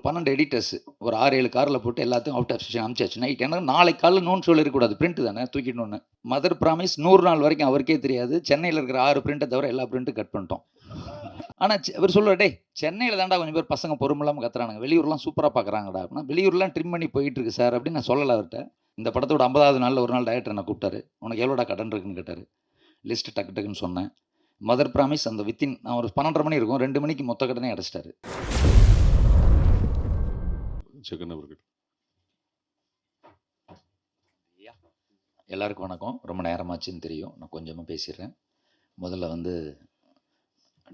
12 editors ஒரு 6, 7 கார்ல போட்டு எல்லாத்தையும் அவுட் ஆஃப் ஸ்டேஷன் அனுப்பிச்சாச்சு. நைட் ஏன்னா நாளைக்கு காலைல நோன்னு சொல்லிருக்கக்கூடாது. பிரிண்ட் தானே தூக்கிடணும்னு. மதர் ப்ராமிஸ் 100 நாள் வரைக்கும் அவருக்கே தெரியாது. சென்னையில இருக்கிற 6 பிரிண்ட்ட தவிர எல்லா பிரிண்ட்டும் கட் பண்ணிட்டோம். ஆனா இவரு சொல்லுவாரு, "டேய் சென்னையில தான்டா கொஞ்சம் பேர் பசங்க பொறுமையில்லாம கத்துறானுங்க. வெளியூர்லாம் சூப்பரா பார்க்குறாங்கடா." அப்படின்னா, "வெளியூர்லாம் ட்ரிம் பண்ணி போயிட்டு இருக்கு சார்." அப்படின்னு நான் சொல்லல அவர்ட்ட. இந்த படத்தோட 50வது நாள்ல ஒரு நாள் டைரக்டர் என்ன கூப்பிட்டாரு. "உனக்கு எவ்வளோடா கடன் இருக்குன்னு?" கேட்டாரு. லிஸ்ட் டக்கு டக்குன்னு சொன்னேன். மதர் ப்ராமிஸ் அந்த வித்தின் நான் ஒரு 12:30 மணி இருக்கும். 2 மணிக்கு மொத்த கடனையும் அடைச்சிட்டாரு. ஜெகன் அவர்கள். எல்லாருக்கும் வணக்கம். ரொம்ப நேரமாச்சுன்னு தெரியும். நான் கொஞ்சமா பேசிடுறேன். முதல்ல வந்து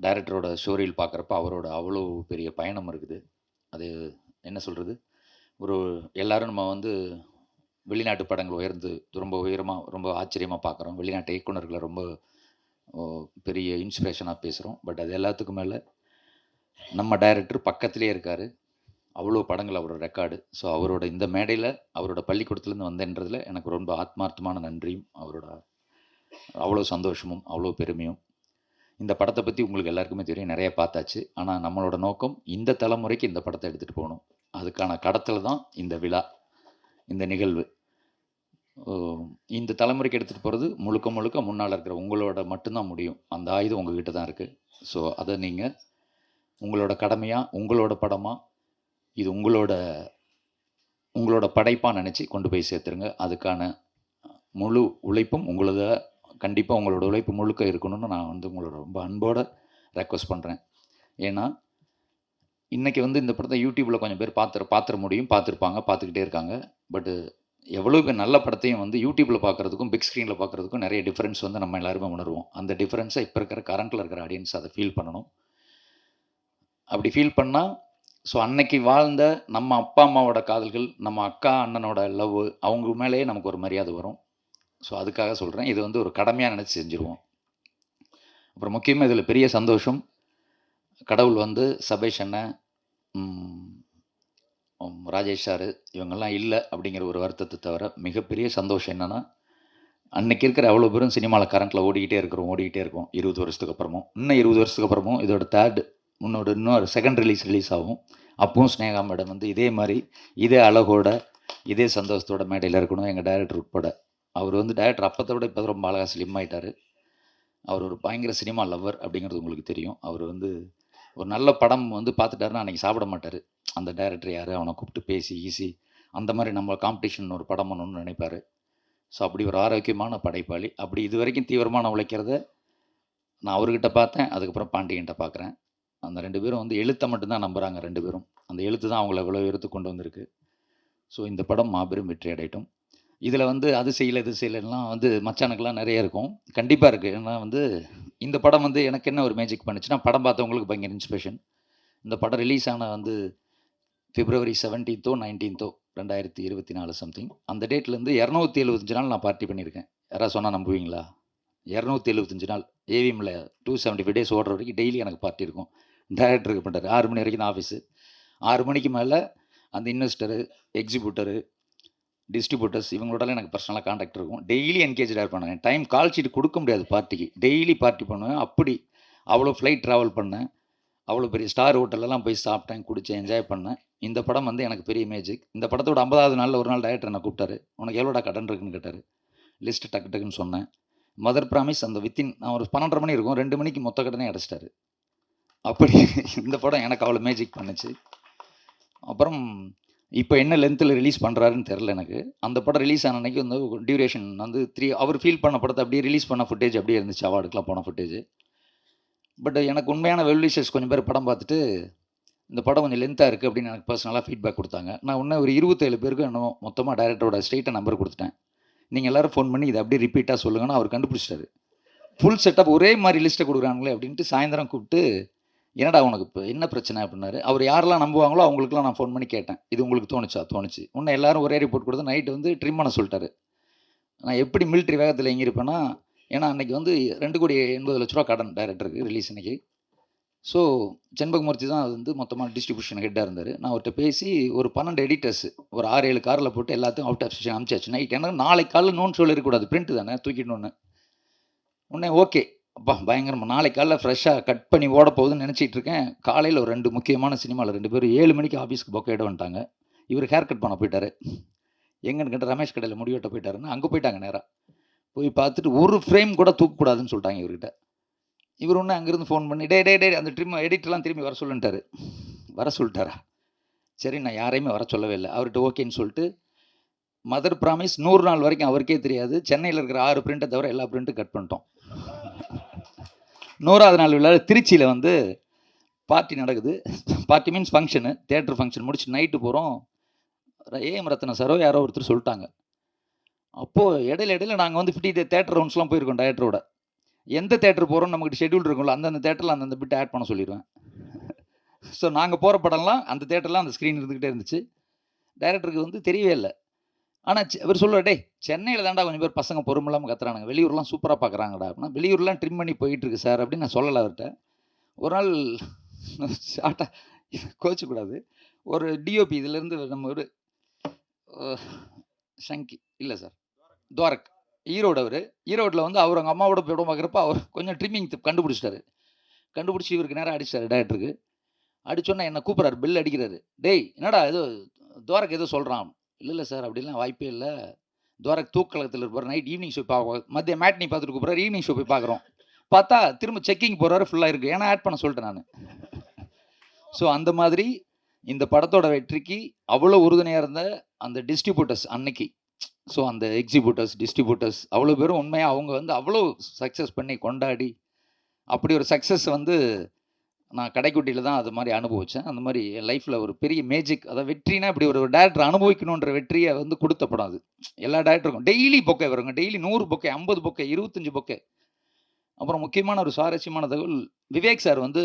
டைரக்டரோட ஸ்டோரியில் பார்க்குறப்ப அவரோட அவ்வளோ பெரிய பயணம் இருக்குது. அது என்ன சொல்கிறது, ஒரு எல்லாரும் நம்ம வந்து வெளிநாட்டு படங்கள் உயர்ந்து ரொம்ப உயரமாக ரொம்ப ஆச்சரியமாக பார்க்குறோம். வெளிநாட்டு இயக்குனர்களை ரொம்ப பெரிய இன்ஸ்பிரேஷனாக பேசுகிறோம். பட் அது எல்லாத்துக்கும் மேலே நம்ம டைரக்டர் பக்கத்துலேயே இருக்கார். அவ்வளோ படங்கள் அவரோட ரெக்கார்டு. ஸோ அவரோட இந்த மேடையில் அவரோட பள்ளிக்கூடத்துலேருந்து வந்தேன்றதில் எனக்கு ரொம்ப ஆத்மார்த்தமான நன்றியும் அவரோட அவ்வளோ சந்தோஷமும் அவ்வளோ பெருமையும். இந்த படத்தை பற்றி உங்களுக்கு எல்லாருக்குமே தெரியும், நிறைய பார்த்தாச்சு. ஆனால் நம்மளோட நோக்கம் இந்த தலைமுறைக்கு இந்த படத்தை எடுத்துகிட்டு போகணும். அதுக்கான கடத்தல் தான் இந்த விழா, இந்த நிகழ்வு. இந்த தலைமுறைக்கு எடுத்துகிட்டு போகிறது முழுக்க முழுக்க முன்னால் இருக்கிற உங்களோட மட்டும்தான் முடியும். அந்த ஆயுதம் உங்ககிட்ட தான் இருக்குது. ஸோ அதை நீங்கள் உங்களோட கடமையாக, உங்களோட படமாக, இது உங்களோட படைப்பாக நினச்சி கொண்டு போய் சேர்த்துருங்க. அதுக்கான முழு உழைப்பும் உங்களோட, கண்டிப்பாக உங்களோட உழைப்பு முழுக்க இருக்கணும்னு நான் வந்து உங்களோட ரொம்ப அன்போடு ரெக்வஸ்ட் பண்ணுறேன். ஏன்னா இன்றைக்கி வந்து இந்த படத்தை யூடியூப்பில் கொஞ்சம் பேர் பார்த்துட முடியும், பார்த்துக்கிட்டே இருக்காங்க. பட்டு எவ்வளோ பேர் நல்ல படத்தையும் வந்து யூடியூப்பில் பார்க்குறதுக்கும் பிக் ஸ்க்ரீனில் பார்க்குறதுக்கும் நிறைய டிஃப்ரென்ஸ் வந்து நம்ம எல்லாருமே உணர்வோம். அந்த டிஃப்ரென்ஸை இப்போ இருக்கிற கரண்ட்டில் இருக்கிற ஆடியன்ஸ் அதை ஃபீல் பண்ணணும். அப்படி ஃபீல் பண்ணால் ஸோ அன்னைக்கு வாழ்ந்த நம்ம அப்பா அம்மாவோட காதல்கள், நம்ம அக்கா அண்ணனோட லவ், அவங்க மேலேயே நமக்கு ஒரு மரியாதை வரும். ஸோ அதுக்காக சொல்கிறேன், இது வந்து ஒரு கடமையாக நினச்சி செஞ்சுருவோம். அப்புறம் முக்கியமாக இதில் பெரிய சந்தோஷம், கடவுள் வந்து சபேஷ் அண்ணன், ராஜேஷ் சார் இவங்கெல்லாம் இல்லை அப்படிங்கிற ஒரு வருத்தத்தை தவிர மிகப்பெரிய சந்தோஷம் என்னென்னா, அன்றைக்கி இருக்கிற அவ்வளோ பேரும் சினிமாவில் கரண்ட்டில் ஓடிக்கிட்டே இருக்கோம். 20 வருஷத்துக்கு அப்புறமும், இன்னும் 20 வருஷத்துக்கு அப்புறமும் இதோட இன்னொரு செகண்ட் ரிலீஸ் ஆகும். அப்பவும் ஸ்னேகா மேடம் வந்து இதே மாதிரி இதே அழகோட இதே சந்தோஷத்தோட மேடையில் இருக்கணும், எங்கள் டைரக்டர் உட்பட. அவர் வந்து டைரக்டர் அப்பத்தை விட இப்போ ரொம்ப அழகாக ஸ்லிம் ஆகிட்டார். அவர் ஒரு பயங்கர சினிமா லவ்வர் அப்படிங்கிறது உங்களுக்கு தெரியும். அவர் வந்து ஒரு நல்ல படம் வந்து பார்த்துட்டாருன்னா அன்றைக்கி சாப்பிட மாட்டார். அந்த டைரக்டர் யார், அவனை கூப்பிட்டு பேசி அந்த மாதிரி நம்ம காம்படிஷன் ஒரு படம் பண்ணணும்னு நினைப்பார். ஸோ அப்படி ஒரு ஆரோக்கியமான படைப்பாளி. அப்படி இது வரைக்கும் தீவிரமான உழைக்கிறத நான் அவர்கிட்ட பார்த்தேன், அதுக்கப்புறம் பாண்டியன்கிட்ட பார்க்குறேன். அந்த 2 பேரும் வந்து எழுத்தை மட்டும்தான் நம்புகிறாங்க. 2 பேரும் அந்த எழுத்து தான் அவங்கள இவ்வளோ உயரத்துக்கு கொண்டு வந்திருக்கு. ஸோ இந்த படம் மாபெரும் வெற்றி அடையட்டும். இதில் வந்து அது செய்யலைலாம் வந்து மச்சானுக்கெல்லாம் நிறைய இருக்கும், கண்டிப்பாக இருக்குது. ஏன்னா வந்து இந்த படம் வந்து எனக்கு என்ன ஒரு மேஜிக் பண்ணுச்சுன்னா, படம் பார்த்தவங்களுக்கு பயங்கர இன்ஸ்பிரேஷன். இந்த படம் ரிலீஸ் ஆன வந்து February 17th 19th 2024 சம்திங். அந்த டேட்லேருந்து 275 நாள் நான் பார்ட்டி பண்ணியிருக்கேன். யாராவது சொன்னால் நம்புவீங்களா? 275 நாள் ஏவிஎம்மில் 275 டேஸ் ஓடுற வரைக்கும் டெய்லி எனக்கு பார்ட்டி இருக்கும். டைரக்டருக்கு பண்ணுறாரு. 6 மணி வரைக்கும் தான் ஆஃபீஸு. 6 மணிக்கு மேலே அந்த இன்வெஸ்டரு, எக்ஸிபியூட்டரு, டிஸ்ட்ரிபியூட்டர்ஸ் இவங்களோடலாம் எனக்கு பர்சனலாக கான்டாக்ட் இருக்கும். டெய்லி என்கேஜாக இருப்பேன். டைம் கால் ஷீட் கொடுக்க முடியாது பார்ட்டிக்கு. டெய்லி பார்ட்டி பண்ணுவேன். அப்படி அவ்வளோ ஃப்ளைட் ட்ராவல் பண்ணேன். அவ்வளோ பெரிய ஸ்டார் ஹோட்டலெல்லாம் போய் சாப்பிட்டேன், குடித்தேன், என்ஜாய் பண்ணேன். இந்த படம் வந்து எனக்கு பெரிய மேஜிக். இந்த படத்தோட 50வது நாளில் ஒரு நாள் டைரக்டர் என்ன கூப்பிட்டாரு. "உனக்கு எவ்வளோடா கடன் இருக்குன்னு?" கேட்டார். லிஸ்ட் டக்கு டக்குன்னு சொன்னேன். மதர் ப்ராமிஸ் அந்த வித்தின் நான் ஒரு 12:30 மணி இருக்கும். 2 மணிக்கு மொத்த கடனையும் அடைச்சிட்டாரு. அப்படி இந்த படம் எனக்கு அவ்வளோ மேஜிக் பண்ணுச்சு. அப்புறம் இப்போ என்ன லென்த்தில் ரிலீஸ் பண்ணுறாருன்னு தெரில எனக்கு. அந்த படம் ரிலீஸ் ஆன அன்றைக்கி வந்து டியூரேஷன் வந்து 3 அவர் ஃபீல் பண்ண படத்தை அப்படியே ரிலீஸ் பண்ண ஃபுட்டேஜ் அப்படியே இருந்துச்சு, அவார்டுக்கெலாம் போன ஃபுட்டேஜ். பட் எனக்கு உண்மையான வெல்விஷர்ஸ் கொஞ்சம் பேர் படம் பார்த்துட்டு இந்த படம் கொஞ்சம் லென்த்தாக இருக்குது அப்படின்னு எனக்கு பர்சனலாக ஃபீட்பேக் கொடுத்தாங்க. நான் இன்னும் ஒரு 27 பேருக்கு இன்னும் மொத்தமாக டைரக்டரோட ஸ்ட்ரெயிட்டாக நம்பர் கொடுத்துட்டேன். நீங்கள் எல்லோரும் ஃபோன் பண்ணி இதை அப்படியே ரிப்பீட்டாக சொல்லுங்கன்னா அவர் கண்டுபிடிச்சிட்டாரு. ஃபுல் செட்டப் ஒரே மாதிரி லிஸ்ட்டை கொடுக்குறாங்களே அப்படின்ட்டு சாயந்தரம் கூப்பிட்டு, "என்னடா உனக்கு இப்போ என்ன பிரச்சனை?" அப்படின்னாரு. அவர் யாரெல்லாம் நம்புவாங்களோ அவங்களுக்குலாம் நான் ஃபோன் பண்ணி கேட்டேன், "இது உங்களுக்கு தோணுச்சு." இன்னும் எல்லோரும் ஒரே ரிப்போர்ட் கொடுத்து நைட்டு வந்து ட்ரிம் பண்ண சொல்லிட்டாரு. நான் எப்படி மிலிட்ரி வேகத்தில் எங்கிருப்பேன்னா, ஏன்னா அன்றைக்கி வந்து 2,80,00,000 கடன் டைரக்டருக்கு ரிலீஸ் அன்றைக்கி. ஸோ செண்பகமூர்த்தி தான் அது வந்து மொத்தமாக டிஸ்ட்ரிபியூஷன் ஹெட்டாக இருந்தார். நான் அவர்கிட்ட பேசி ஒரு 12 எடிட்டர்ஸ் ஒரு 6, 7 காரில் போட்டு எல்லாத்தையும் அவுட் ஆஃப் ஸ்டேஷன் அனுப்பிச்சாச்சு. நைட் ஏன்னா நாளைக்கு காலைல நோன்னு சொல்லிருக்கக்கூடாது, பிரிண்ட் தானே தூக்கிடணுன்னு. உடனே ஓகே அப்பா பயங்கரமா நாளைக்கு காலைல ஃப்ரெஷ்ஷாக கட் பண்ணி ஓட போகுதுன்னு நினச்சிட்டு இருக்கேன். காலையில் ஒரு 2 முக்கியமான சினிமாவில் 2 பேரும் 7 மணிக்கு ஆஃபீஸ்க்கு பொக்கேட வந்துட்டாங்க. இவர் ஹேர் கட் பண்ண போயிட்டாரு. எங்கன்னு கேட்டால் ரமேஷ் கடையில் முடி வெட்ட போயிட்டாருன்னு அங்கே போயிட்டாங்க நேராக. போய் பார்த்துட்டு ஒரு ஃப்ரேம் கூட தூக்கக்கூடாதுன்னு சொல்லிட்டாங்க இவர்கிட்ட. இவர் ஒன்று அங்கேருந்து ஃபோன் பண்ணி டே அந்த எடிட்டெலாம் திரும்பி வர சொல்லுன்ட்டாரு. வர சொல்லிட்டாரா? சரி நான் யாரையுமே வர சொல்லவே இல்லை. அவர்கிட்ட ஓகேன்னு சொல்லிட்டு மதர் ப்ராமிஸ் 100 நாள் வரைக்கும் அவருக்கே தெரியாது. சென்னையில் இருக்கிற 6 பிரிண்ட்டை தவிர எல்லா பிரிண்ட்டும் கட் பண்ணிட்டோம். 100வது நாள் விழா திருச்சியில் வந்து பார்ட்டி நடக்குது. Party means function, theatre function முடிச்சு நைட்டு போகிறோம். ஏஎம் ரத்ன சாரோ யாரோ ஒருத்தர் சொல்லிட்டாங்க. அப்போது இடையில நாங்கள் வந்து 50 தேட்டர் ரவுண்ட்ஸ்லாம் போயிருக்கோம் டைரக்டரோட. எந்த தேட்டர் போகிறோம் நம்மகிட்ட ஷெட்யூல் இருக்கும்ல, அந்தந்த தேட்டரில் அந்தந்த பிட் ஆட் பண்ண சொல்லிடுவேன். ஸோ நாங்கள் போகிற படம்லாம் அந்த தேட்டர்லாம் அந்த ஸ்க்ரீன் இருந்துக்கிட்டே இருந்துச்சு. டைரக்டருக்கு வந்து தெரியவே இல்லை. ஆனால் அவர் சொல்லுவார், டேய் சென்னையில் தாண்டா கொஞ்சம் பேர் பசங்க பொறுமில்லாமல் கத்துறானுங்க, வெளியூர்லாம் சூப்பராக பார்க்குறாங்கடா அப்படின்னா. வெளியூர்லாம் ட்ரிம் பண்ணி போயிட்டுருக்கு சார் அப்படின்னு நான் சொல்லலை அவர்கிட்ட. ஒரு நாள் ஷார்ட்டாக கோச்சிக்கூடாது, ஒரு டிஓபி இதிலேருந்து நம்ம ஒரு ஷங்கி இல்லை சார் துவாரக் ஈரோடு, அவர் ஈரோட்டில் வந்து அவர் அவங்க அம்மாவோட போய் படம் பார்க்குறப்ப அவர் கொஞ்சம் ட்ரிம்மிங் கண்டுபிடிச்சிட்டாரு. கண்டுபிடிச்சி இவருக்கு நேராக அடிச்சிட்டாரு டைரக்டருக்கு. அடிச்சோன்னே என்னை கூப்பிட்றாரு, பெல் அடிக்கிறாரு. டேய் என்னடா ஏதோ துவாரக் ஏதோ சொல்கிறான். இல்லை சார் அப்படிலாம் வாய்ப்பே இல்லை. துவாரக் தூக்கலகத்தில் இருப்பார். நைட் ஈவினிங் ஷோ மதிய மேட்னி பார்த்துட்டு கூப்பிட்றாரு. ஈவினிங் ஷோ போய் பார்க்குறோம். பார்த்தா திரும்ப செக்கிங் போகிறாரு, ஃபுல்லாக இருக்குது. ஏன்னா ஆட் பண்ண சொல்லிட்டேன் நான். ஸோ அந்த மாதிரி இந்த படத்தோட வெற்றிக்கு அவ்வளோ உறுதுணையாக இருந்த அந்த டிஸ்ட்ரிபியூட்டர்ஸ் அன்னைக்கு, ஸோ அந்த எக்ஸிபியூட்டர்ஸ் டிஸ்ட்ரிபியூட்டர்ஸ் அவ்வளோ பேரும் உண்மையாக அவங்க வந்து அவ்வளோ சக்ஸஸ் பண்ணி கொண்டாடி, அப்படி ஒரு சக்ஸஸ் வந்து நான் கடைக்குட்டியில் தான் அது மாதிரி அனுபவித்தேன். அந்த மாதிரி என் லைஃப்பில் ஒரு பெரிய மேஜிக், அதாவது வெற்றினா இப்படி ஒரு டேரக்டர் அனுபவிக்கணுன்ற வெற்றியை வந்து கொடுத்த படம் அது. எல்லா டேரக்டருக்கும் டெய்லி பொக்கே வருங்க, டெய்லி 100 பொக்கே, 50 பொக்கே, 25 பொக்கே. அப்புறம் முக்கியமான ஒரு சுவாரஸ்யமான தகவல், விவேக் சார் வந்து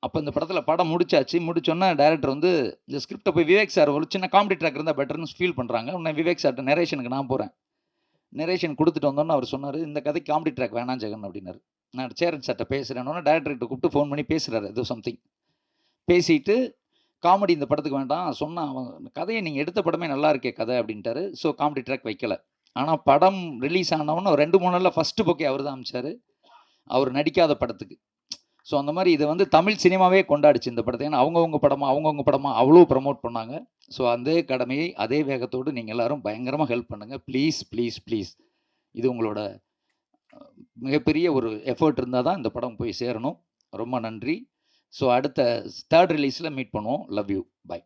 அப்போ இந்த படத்தில் படம் முடிச்சாச்சு. முடிச்சோன்னே டேரக்டர் வந்து இந்த ஸ்கிரிப்டை போய் விவேக் சார் ஒரு சின்ன காமெடி ட்ராக் இருந்தால் பெட்டர்னு ஃபீல் பண்ணுறாங்க. உடனே விவேக் சார்ட்ட நரேஷனுக்கு நான் போகிறேன். நரேஷன் கொடுத்துட்டு வந்தோன்னே அவர் சொன்னார், இந்த கதைக்கு காமெடி ட்ராக் வேணாம் ஜெகன் அப்படின்னாரு. நான் சேரன் சார்ட்ட பேசுகிறேன்னு டேரக்டர்கிட்ட கூப்பிட்டு ஃபோன் பண்ணி பேசுகிறாரு ஏதோ சம்திங். பேசிட்டு காமெடி இந்த படத்துக்கு வேண்டாம் சொன்னால், அவன் கதையை நீங்கள் எடுத்த படமே நல்லா இருக்கே கதை அப்படின்ட்டாரு. ஸோ காமெடி ட்ராக் வைக்கல. ஆனால் படம் ரிலீஸ் ஆனவொன்னே ஒரு 2-3 நாளில் ஃபஸ்ட்டு பொக்கே அவர் தான் அமிச்சார், அவர் நடிக்காத படத்துக்கு. ஸோ அந்த மாதிரி இதை வந்து தமிழ் சினிமாவே கொண்டாடிச்சு இந்த படத்தை. ஏன்னா அவங்கவுங்க படமாக அவ்வளோ ப்ரமோட் பண்ணாங்க. ஸோ அதே கடமையை அதே வேகத்தோடு நீங்கள் எல்லோரும் பயங்கரமாக ஹெல்ப் பண்ணுங்கள் ப்ளீஸ் ப்ளீஸ் ப்ளீஸ். இது உங்களோட மிகப்பெரிய ஒரு எஃபர்ட் இருந்தால் தான் இந்த படம் போய் சேரணும். ரொம்ப நன்றி. ஸோ அடுத்த 3rd ரிலீஸில் மீட் பண்ணுவோம். Love you. பை.